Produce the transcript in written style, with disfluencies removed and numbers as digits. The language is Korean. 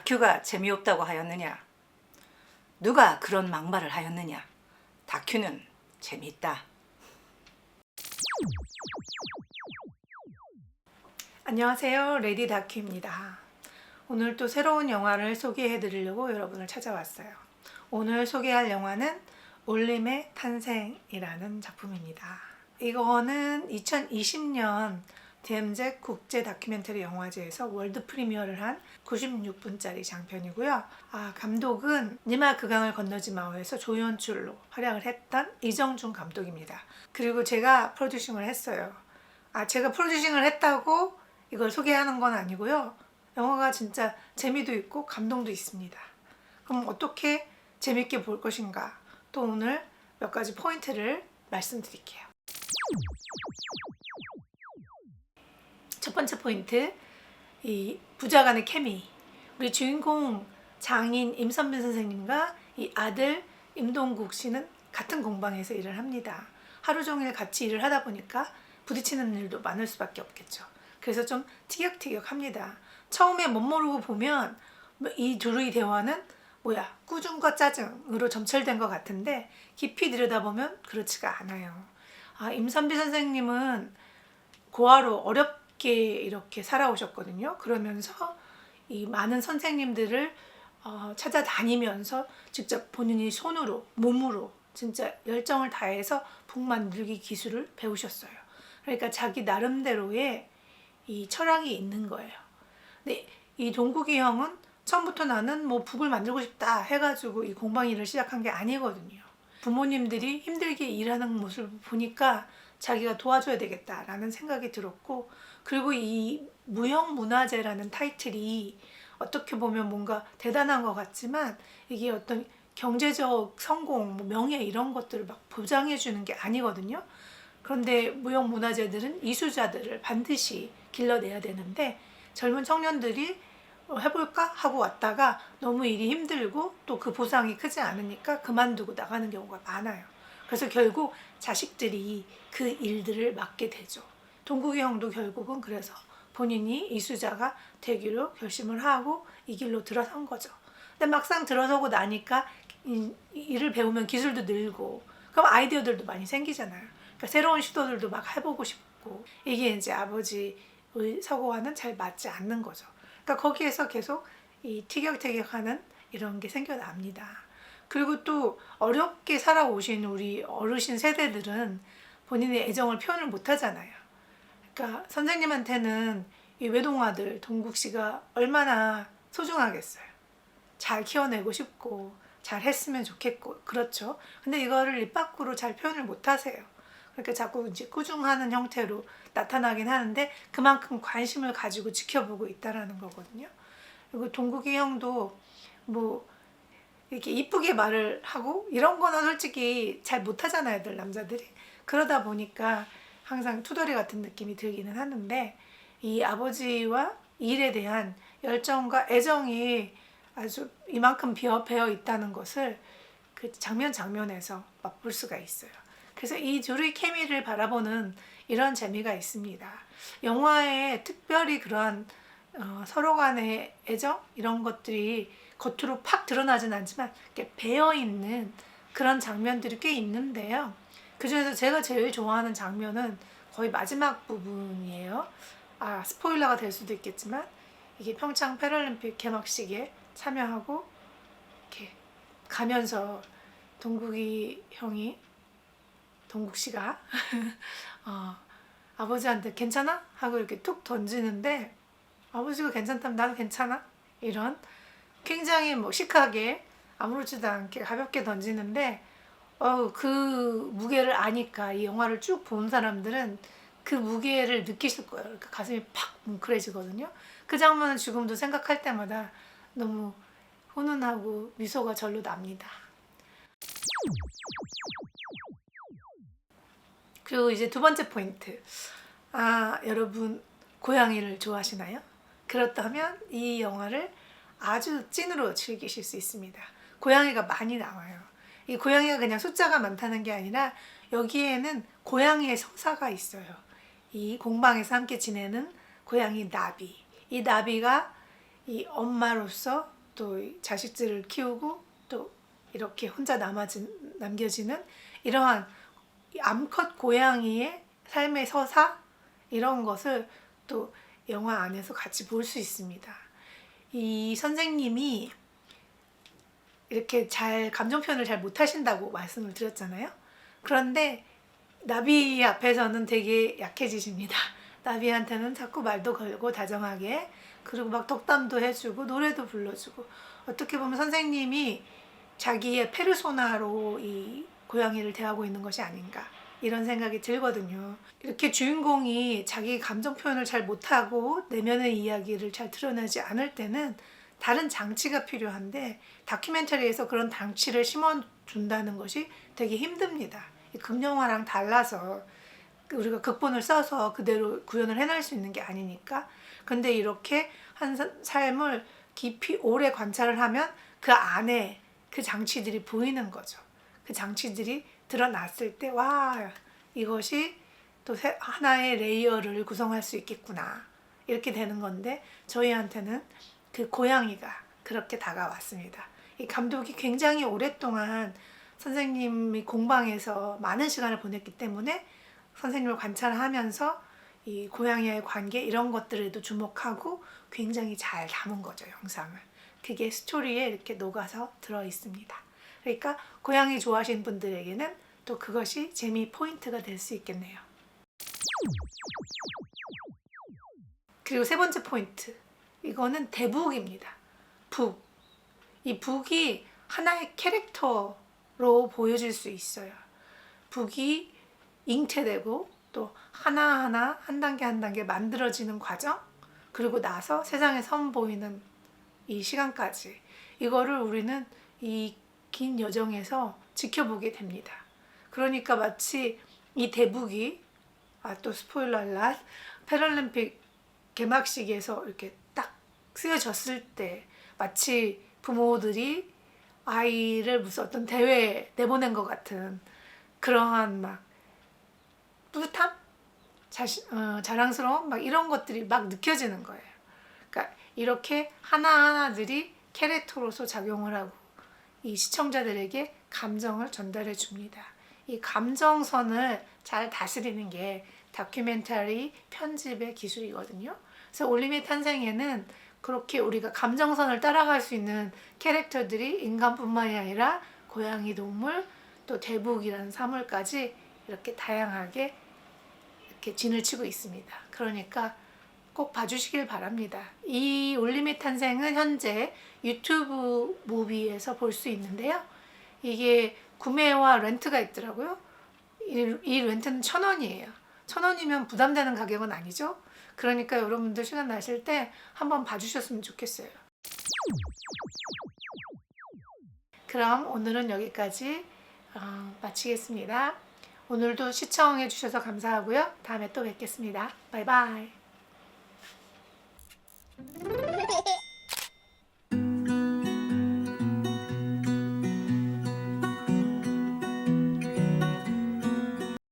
다큐가 재미없다고 하였느냐? 누가 그런 막말을 하였느냐? 다큐는 재미있다. 안녕하세요, 레디 다큐입니다. 오늘 또 새로운 영화를 소개해 드리려고 여러분을 찾아왔어요. 오늘 소개할 영화는 올림의 탄생이라는 작품입니다. 이거는 2020년 DMZ 국제 다큐멘터리 영화제에서 월드 프리미어를 한 96분짜리 장편이고요. 감독은 니마 그 강을 건너지 마오에서 조연출로 활약을 했던 이정준 감독입니다. 그리고 제가 프로듀싱을 했어요. 제가 프로듀싱을 했다고 이걸 소개하는 건 아니고요. 영화가 진짜 재미도 있고 감동도 있습니다. 그럼 어떻게 재밌게 볼 것인가? 또 오늘 몇 가지 포인트를 말씀드릴게요. 첫 번째 포인트, 이 부자 간의 케미. 우리 주인공 장인 임선빈 선생님과 이 아들 임동국 씨는 같은 공방에서 일을 합니다. 하루 종일 같이 일을 하다 보니까 부딪히는 일도 많을 수밖에 없겠죠. 그래서 좀 티격태격합니다. 처음에 멋모르고 보면 이 둘의 대화는 꾸중과 짜증으로 점철된 것 같은데 깊이 들여다보면 그렇지가 않아요. 임선비 선생님은 고아로 어렵게 이렇게 살아오셨거든요. 그러면서 이 많은 선생님들을 찾아다니면서 직접 본인이 손으로, 몸으로 진짜 열정을 다해서 북 만들기 기술을 배우셨어요. 그러니까 자기 나름대로의 이 철학이 있는 거예요. 근데 이 동국이 형은 처음부터 나는 북을 만들고 싶다 해가지고 이 공방 일을 시작한 게 아니거든요. 부모님들이 힘들게 일하는 모습을 보니까 자기가 도와줘야 되겠다라는 생각이 들었고, 그리고 이 무형문화재라는 타이틀이 어떻게 보면 뭔가 대단한 것 같지만 이게 어떤 경제적 성공, 명예 이런 것들을 막 보장해 주는 게 아니거든요. 그런데 무형문화재들은 이수자들을 반드시 길러내야 되는데 젊은 청년들이 해볼까 하고 왔다가 너무 일이 힘들고 또 그 보상이 크지 않으니까 그만두고 나가는 경우가 많아요. 그래서 결국 자식들이 그 일들을 맡게 되죠. 동국이 형도 결국은 그래서 본인이 이수자가 되기로 결심을 하고 이 길로 들어선 거죠. 근데 막상 들어서고 나니까 일을 배우면 기술도 늘고 그럼 아이디어들도 많이 생기잖아요. 그러니까 새로운 시도들도 막 해보고 싶고, 이게 이제 아버지의 사고와는 잘 맞지 않는 거죠. 그러니까 거기에서 계속 이 티격태격하는 이런 게 생겨납니다. 그리고 또 어렵게 살아오신 우리 어르신 세대들은 본인의 애정을 표현을 못 하잖아요. 그러니까 선생님한테는 이 외동아들 동국 씨가 얼마나 소중하겠어요. 잘 키워내고 싶고 잘 했으면 좋겠고, 그렇죠. 근데 이거를 입 밖으로 잘 표현을 못 하세요. 그러니까 자꾸 이제 꾸중하는 형태로 나타나긴 하는데 그만큼 관심을 가지고 지켜보고 있다라는 거거든요. 그리고 동국이 형도 이렇게 이쁘게 말을 하고 이런 거는 솔직히 잘 못하잖아요, 늘 남자들이. 그러다 보니까 항상 투덜이 같은 느낌이 들기는 하는데 이 아버지와 일에 대한 열정과 애정이 아주 이만큼 배어 있다는 것을 그 장면에서 맛볼 수가 있어요. 그래서 이 둘의 케미를 바라보는 이런 재미가 있습니다. 영화에 특별히 그러한 서로 간의 애정 이런 것들이 겉으로 팍 드러나진 않지만 이렇게 배어있는 그런 장면들이 꽤 있는데요. 그중에서 제가 제일 좋아하는 장면은 거의 마지막 부분이에요. 스포일러가 될 수도 있겠지만 이게 평창 패럴림픽 개막식에 참여하고 이렇게 가면서 동국 씨가 아버지한테 괜찮아? 하고 이렇게 툭 던지는데 아버지가 괜찮다면 나도 괜찮아? 이런 굉장히 시크하게 아무렇지도 않게 가볍게 던지는데 그 무게를 아니까 이 영화를 쭉 본 사람들은 그 무게를 느끼실 거예요. 그러니까 가슴이 팍 뭉클해지거든요. 그 장면은 지금도 생각할 때마다 너무 훈훈하고 미소가 절로 납니다. 그리고 이제 두 번째 포인트. 여러분 고양이를 좋아하시나요? 그렇다면 이 영화를 아주 찐으로 즐기실 수 있습니다. 고양이가 많이 나와요. 이 고양이가 그냥 숫자가 많다는 게 아니라 여기에는 고양이의 서사가 있어요. 이 공방에서 함께 지내는 고양이 나비. 이 나비가 이 엄마로서 또 자식들을 키우고 또 이렇게 혼자 남겨지는 이러한 암컷 고양이의 삶의 서사 이런 것을 또 영화 안에서 같이 볼 수 있습니다. 이 선생님이 이렇게 잘 감정 표현을 잘 못하신다고 말씀을 드렸잖아요. 그런데 나비 앞에서는 되게 약해지십니다. 나비한테는 자꾸 말도 걸고 다정하게, 그리고 막 덕담도 해주고 노래도 불러주고, 어떻게 보면 선생님이 자기의 페르소나로 이 고양이를 대하고 있는 것이 아닌가 이런 생각이 들거든요. 이렇게 주인공이 자기 감정 표현을 잘 못하고 내면의 이야기를 잘 드러내지 않을 때는 다른 장치가 필요한데, 다큐멘터리에서 그런 장치를 심어준다는 것이 되게 힘듭니다. 극영화랑 달라서 우리가 극본을 써서 그대로 구현을 해낼 수 있는 게 아니니까. 근데 이렇게 한 삶을 깊이 오래 관찰을 하면 그 안에 그 장치들이 보이는 거죠. 그 장치들이 드러났을 때, 와, 이것이 또 하나의 레이어를 구성할 수 있겠구나, 이렇게 되는 건데, 저희한테는 그 고양이가 그렇게 다가왔습니다. 이 감독이 굉장히 오랫동안 선생님이 공방에서 많은 시간을 보냈기 때문에 선생님을 관찰하면서 이 고양이와의 관계 이런 것들에도 주목하고 굉장히 잘 담은 거죠, 영상을. 그게 스토리에 이렇게 녹아서 들어 있습니다. 그러니까 고양이 좋아하시는 분들에게는 또 그것이 재미 포인트가 될 수 있겠네요. 그리고 세 번째 포인트, 이거는 대북입니다. 북. 이 북이 하나의 캐릭터로 보여질 수 있어요. 북이 잉태되고 또 하나하나 한 단계 한 단계 만들어지는 과정, 그리고 나서 세상에 선보이는 이 시간까지, 이거를 우리는 이 긴 여정에서 지켜보게 됩니다. 그러니까 마치 이 대북이, 또 스포일러 알랏, 패럴림픽 개막식에서 이렇게 딱 쓰여졌을 때 마치 부모들이 아이를 무슨 어떤 대회에 내보낸 것 같은 그러한 막 뿌듯함? 자랑스러움? 막 이런 것들이 막 느껴지는 거예요. 그러니까 이렇게 하나하나들이 캐릭터로서 작용을 하고 이 시청자들에게 감정을 전달해 줍니다. 이 감정선을 잘 다스리는 게 다큐멘터리 편집의 기술이거든요. 그래서 올림의 탄생에는 그렇게 우리가 감정선을 따라갈 수 있는 캐릭터들이 인간뿐만이 아니라 고양이, 동물, 또 대북이라는 사물까지 이렇게 다양하게 이렇게 진을 치고 있습니다. 그러니까 꼭 봐주시길 바랍니다. 이 올림의 탄생은 현재 유튜브 무비에서 볼 수 있는데요. 이게 구매와 렌트가 있더라고요. 이 렌트는 1,000원이에요. 1,000원이면 부담되는 가격은 아니죠. 그러니까 여러분들 시간 나실 때 한번 봐주셨으면 좋겠어요. 그럼 오늘은 여기까지 마치겠습니다. 오늘도 시청해 주셔서 감사하고요. 다음에 또 뵙겠습니다. 바이바이.